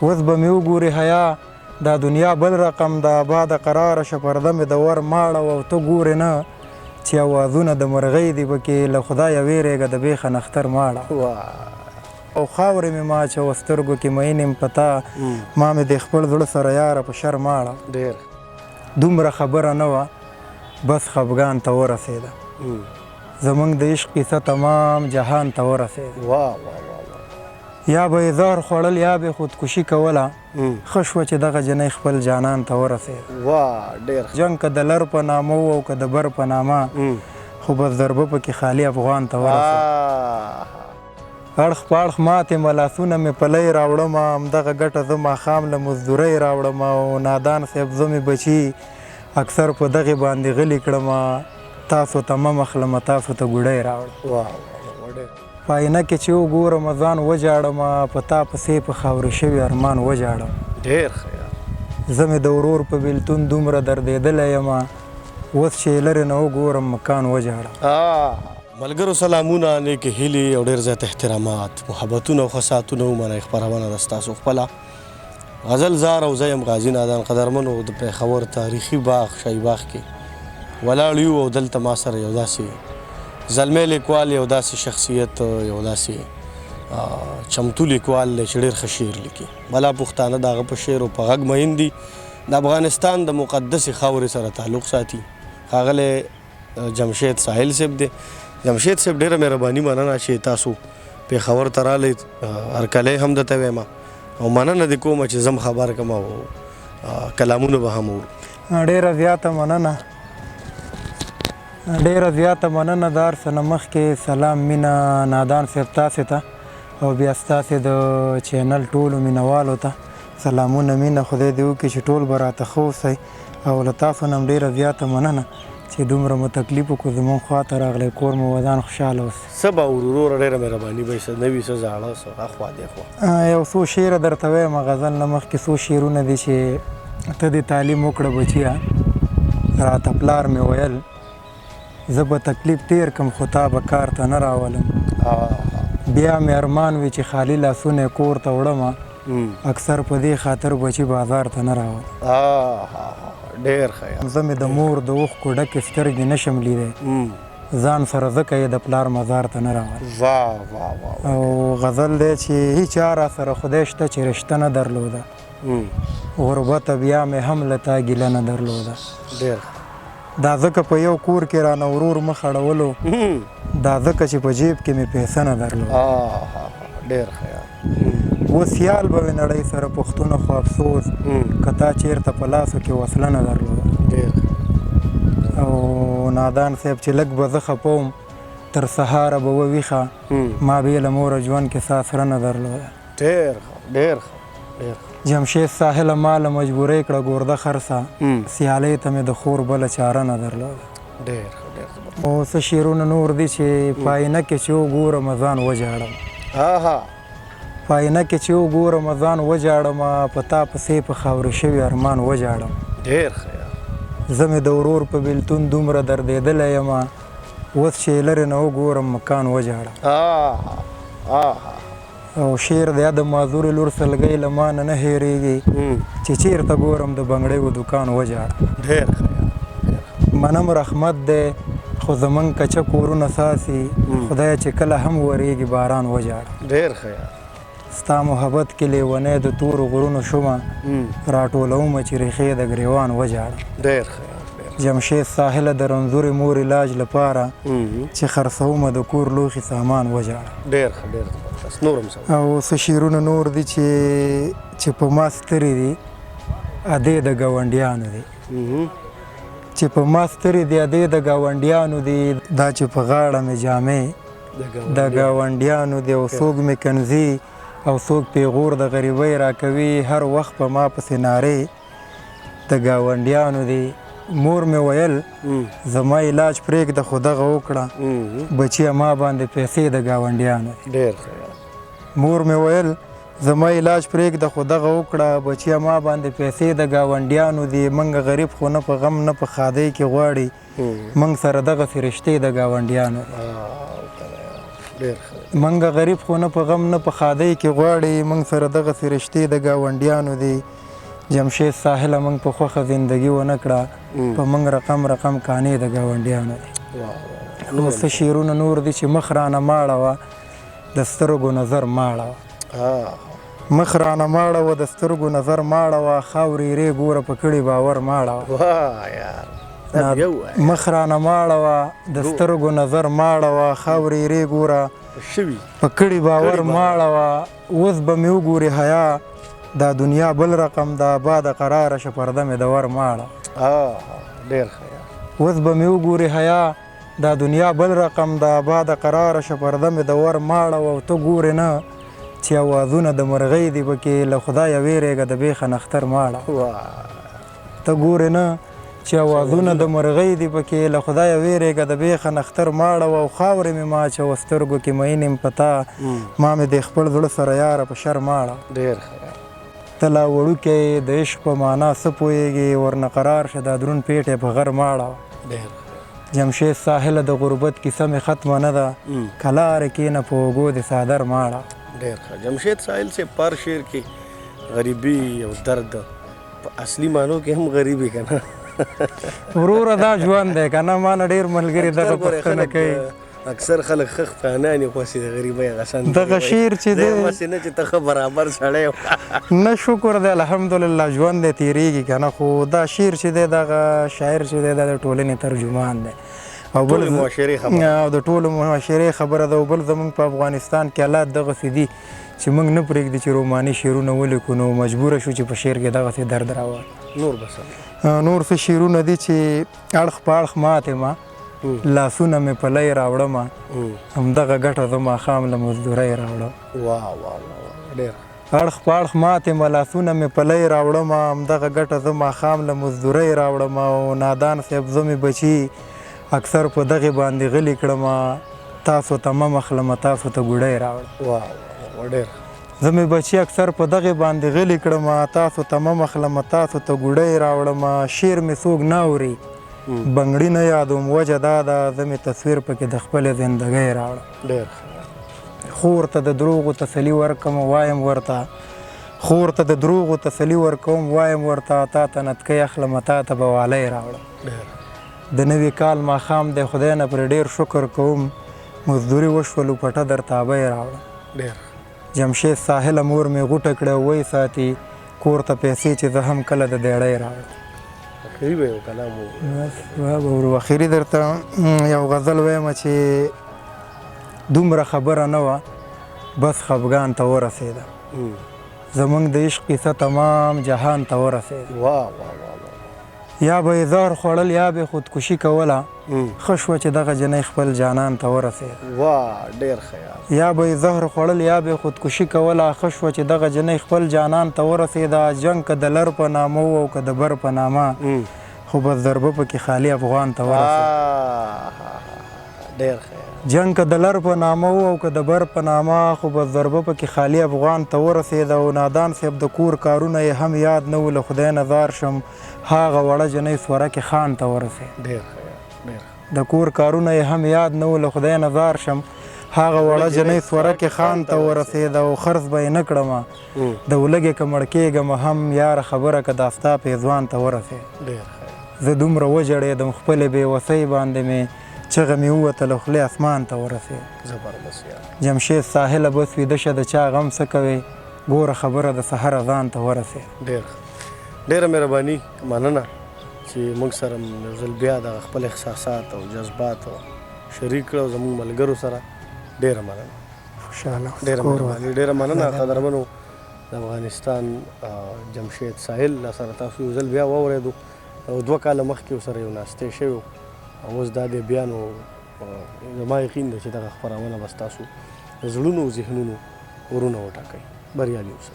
اوس به مې وګورې حیا دا دنیا بل رقم ده آباده قراره شه پرده مې د ور ماړه او ته ګورې نه چې اوازونه د مرغۍ دي پکې له خدایه ویرېږه د بیخه نختر ماړه او خاورې مې ما اچوه سترګو کې مین یم په تا ما مې د خپل زړه سره یاره په شر ماړه ډېر دومره خبره نه وه بس خفګان ته ورسېده زمونږ د عشق کیسه تمام جهان ته ورسېده یا به یې زهر خوړل یا به یې خودکشي کوله ښه شوه چې دغه جنۍ خپل جانان ته ورسېده جنګ که د لر په نامه و او که د بر په نامه خو بس ضربه پکې خالي افغان ته ورسېده اړخ په اړخ ماتې ملاسونه مې پلی راوړم همدغه ګټه زه ماښام له مزدورۍ راوړم او نادان صاحب زه مې بچي اکثر په دغې باندې غلي کړم تاسو ته مه مخلمه تاسو ته ګوډۍ راوړم په آینه کې چې وګورم ځان وجاړم په تا پسې په خاورې شوي ارمان وجاړم ډېر ښه زه مې د ورور په بېلتون دومره دردېدلی یم اوس چې یې لرې نه وګورم مکان وجاړم ملګرو سلامونه نیکې هیلې او ډېر زیات احترامات محبتونه او ښه ساعتونه ومنئ خپرونه ده ستاسو خپله غزل زار او زه یم غازي نادان قدرمنو د پېښور تاریخي باغ شاهي باغ کې ولاړ یو او دلته ما سره یو داسې زلمی لیکوال یو داسې شخصیت یو داسې چمتو لیکوال دی چې ډېر ښه شعر لیکي بلا پښتانه د هغه په شعر او په غږ مین دي د افغانستان د مقدسې خاورې سره تعلق ساتي ښاغلی جمشید ساحل صاحب دی جمشید صاحب ډېره مهرباني مننه چې تاسو پېښور ته رالی هرکلی هم درته وایم او مننه دې کومه چې زم خبر کړم او کلامونه به هم اورو ډېره زیاته مننه ډېره زیاته مننه د هر څه نه مخکې سلام مینه نادان صاحب تاسې ته او بیا ستاسې د چینل ټولو مینهوالو ته سلامونه مینه خدای دې وکړي چې ټول به راته ښه اوسئ او له تاسو نه هم ډېره زیاته مننه چې دومره مو تکلیف وکړو زمونږ خواته راغلی کور مو ودان خوشحاله اوسئ څه به وروره ډېره مهرباني به یې څه نوي څه زاړه څه اخوا دېخوا یو څو شعره درته وایم غزل نه مخکې څو شعرونه دي چې ته دې تعلیم وکړه بچیه راته پلار مې ویل زه به تکلیف تیر کم خو تا به کار ته نه راولم بیا مې ارمان وي چې خالي لاسونه یې کور ته وړمه اکثر په دې خاطر بچي بازار ته نه راولم ډېر ښه زه مې د مور د اوښکو ډکې سترګې نشم لیدی ځان سره ځکه یې د پلار مزار ته نه راولم او غزل دی چې هیچا را سره خدای شته چې رشته نه درلوده غربته بیا مې هم له تا ګیله نه درلوده ډېر دا ځکه په یو کور کې رانه ورور مخ اړولو دا ځکه چې په جیب کې مې پیسه نه درلوده ډېر ښه اوس خیال به وي نړۍ سره پښتونه خو افسوس که تا چېرته په لاسو کې وسله نه درلوده او نادان صاحب چې لږ به زه خفه وم تر سهاره به وویښه ما بې له موره ژوند کې سا سره نه درلوده ډېر ښه ډېر ښه جمشید ساحله ما له مجبورۍ کړه ګورده خرڅه سیالۍ ته مې د خور بله چاره نه درلوده ډېر او څه شعرونه نور دي چې په آینه کې چې وګورم ځان وجاړم په آینه کې چې وګورم ځان وجاړم په تا پسې په خاورې شوي ارمان وجاړم ډېر ښه زه مې د ورور په بېلتون دومره دردېدلی یم اوس چې یې لرې نه وګورم مکان وجاړم او شعر دی د معذورې لور سلګۍ له ما نه هېرېږي چې چېرته ګورم د بنګړیو دوکان وجاړم ډېر ښه منم رحمت دی خو زمونږ کچه کورونه ساسي خدایه چې کله هم ورېږي باران وجاړم ډېر ښه ستا محبت کې لیونی د تورو غرونو شومه راټولومه چې ریښې د ګریوان وجاړم ډېر ښه جمشید ساحله د رنځورې مور علاج لپاره چې خرڅومه د کور لوښي سامان وجاړم ډېر ښه ډېر نورم او څه شعرونه نور دي چې په ما سترې دي ادې د ګاونډیانو دي چې په ما سترې دي ادې د ګاونډیانو دي دا چې په غاړه مې جامې د ګاونډیانو دي او څوک مې کنځي او څوک پیغور د غریبۍ راکوي هر وخت په ما پسې نارې د ګاونډیانو دي مور مې ویل زما علاج پرېږده خو دغه وکړه بچیه ما باندې پیسې د ګاونډیانو دي ډېر مور مې ویل زما علاج پرېږده خو دغه وکړه بچیه ما باندې پیسې د ګاونډیانو دي موږ غریب خو نه په غم نه په ښادۍ کې غواړي موږ سره دغسې رشتې د ګاونډیانو دي ډېر ښه. منګه غریب خو نه په غم نه په ښادۍ کې غواړي، موږ سره دغسې رشتې د ګاونډیانو دي. جمشید ساحله موږ په خوښه زندګي ونه کړه، په موږ رقم رقم کانې د ګاونډیانو دي. نو څه شعرونه نور دي چې مخ رانه ماړه وه د سترګو نظر ماړه وه. مخ رانه ماړه وه د سترګو نظر ماړه وه، خاورې رې ګوره په کړي باور ماړه وه. مخ رانه ماړه وه د سترګو نظر ماړه وه، خاورې رې ګوره په کړي باور ماړه وه. اوس به مې وګورې حیا دا دنیا بل رقم ده، باده قراره شه پرده مې د ور ماړه. ډېر ښه. اوس به مې وګورې حیا دا دنیا بل رقم ده، باده قراره شه پرده مې د ور ماړه وه. او ته ګورې نه چې اوازونه د مرغۍ دي پکې، له خدایه ویرېږه د بیخه نختر ماړه. ته ګورې نه چې اوازونه د مرغۍ دي پکې، له خدایه ویرېږه د بیخه نختر ماړه وه. او خاورې مې ما اچوه سترګو کې مین یم په تا، ما مې د خپل زړه سره یاره په شر ماړه. ډېر ښه. ته لا وړوکی د عشق په معنا څه پوهېږې، ورنه قرار شه دا دروند پیټی په غر ماړه. جمشید ساحله د غربت کیسه مې ختمه نه ده، کلاره کېنه په اوږو د څادر ماړه. ډېر ښه. جمشید ساحل سے پر شعر کې غریبي او درد په اصلي معنو کې هم غریبي که نه وروره دا ژوند دی که نه. ما نه ډېر ملګري دغه پوښتنه کوي. اکثر خلک ښه خفانان یې خوښي د غریبۍ غسن دغه شعر چې دی داسې نه چې ته ښه برابر سړی نه شکر دی الحمدلله ژوند دی تېرېږي که نه. خو دا شعر چې دی دغه شاعر چې دی دا د ټولنې ترجمان دی او بل د ټولو معاشرې خبره ده. او بل زموږ په افغانستان کې حالات دغسې دي چې موږ نه پرېږدي چې روماني شعرونه ولیکو، نو مجبوره شو چې په شعر کې دغسې درد راوړو. نور څه شعرونه دي چې اړخ په اړخ ماتې ما، لاسونه مې پلی راوړمه، همدغه ګټه زه ماښام له مزدورۍ راوړم. اړخ په اړخ ماتې ما، لاسونه مې پلی راوړمه، همدغه ګټه زه ماښام له مزدورۍ راوړم. او نادان صاحب زه مې بچي اکثر په دغې باندې غلي کړمه، تاسو ته مه مخلمه تاسو ته ګوډۍ راوړم. زه مې بچي اکثر په دغې باندې غلي کړمه، تاسو ته مه مخلمه تاسو ته ګوډۍ راوړمه. شعر مې څوک نه اوري بنګړي نه یادوم، وجه دا ده زه مې تصویر پکې د خپلې زندګۍ راوړم. خور ته د دروغو تسلي ورکوم وایم ورته، خور ته د دروغو تسلي ورکوم وایم ورته، تا ته نتکۍ اخلمه تا ته به والی راوړم. د نوي کال ماښام دی خدای نه پرې ډېر شکر کوم، مزدوري وشوه لوپټه درته ابۍ راوړم. جمشید ساحله مور مې غوټه کړه وی ساتي، کور ته پیسې چې زه هم کله د دیړۍ راوړم. اخري درته یو غزل وایم چې دومره خبره نه وه بس خفګان ته ورسېده، زموږ د عشق کیسه تمام جهان ته ورسېده. یا به یې زهر خوړل یا به یې خودکشي کوله، ښه شوه چې دغه جنۍ خپل جانان ته ورسېده. یا به یې زهر خوړل یا به یې خودکشي کوله، ښه شوه چې دغه جنۍ خپل جانان ته ورسېده. جنګ که د لر په نامه و او که د بر په نامه، خو بس ضربه پکې خالي افغان ته ورسېده. جنګ که د لر په نامه و او که د بر په نامه، خو بس ضربه پکې خالي افغان ته ورسېده. او نادان صاحب د کور کارونه یې هم یاد نه و، له خدای نه زار شم هغه وړه جنۍ سورکې خان ته ورسېده. د کور کارونه یې هم یاد نه و، له خدای نه زار شم هغه وړه جنۍ سورکې خان ته ورسېده. او خرڅ به یې نه کړمه د ولږې که مړ کېږم هم، یاره خبره که دا ستا پېزوان ته ورسېده. زه دومره وژړېدم خپلې بېوسۍ باندې مې چغه مې ووته له خولې اسمان ته ورسېده. جمشید ساحله بس ویده شه د چا غم څه کوې، ګوره خبره د سحر اذان ته ورسېده. ډېره مهرباني مننه چې موږ سره یو ځل بیا د خپل احساسات او جذبات شریک کړه زموږ ملګرو سره. ډېره مننه. ډېره مننه قدرمنو د افغانستان جمشید ساحل سره تاسو یو ځل بیا واورېدو. او 2 کاله مخکې ورسره یو ناستې شوی او اوس دا دی بیا نو زما یقین دی چې دغه خپرونه به ستاسو د زړونو او ذهنونو ورونه وټاکئ. بریالي اوسئ.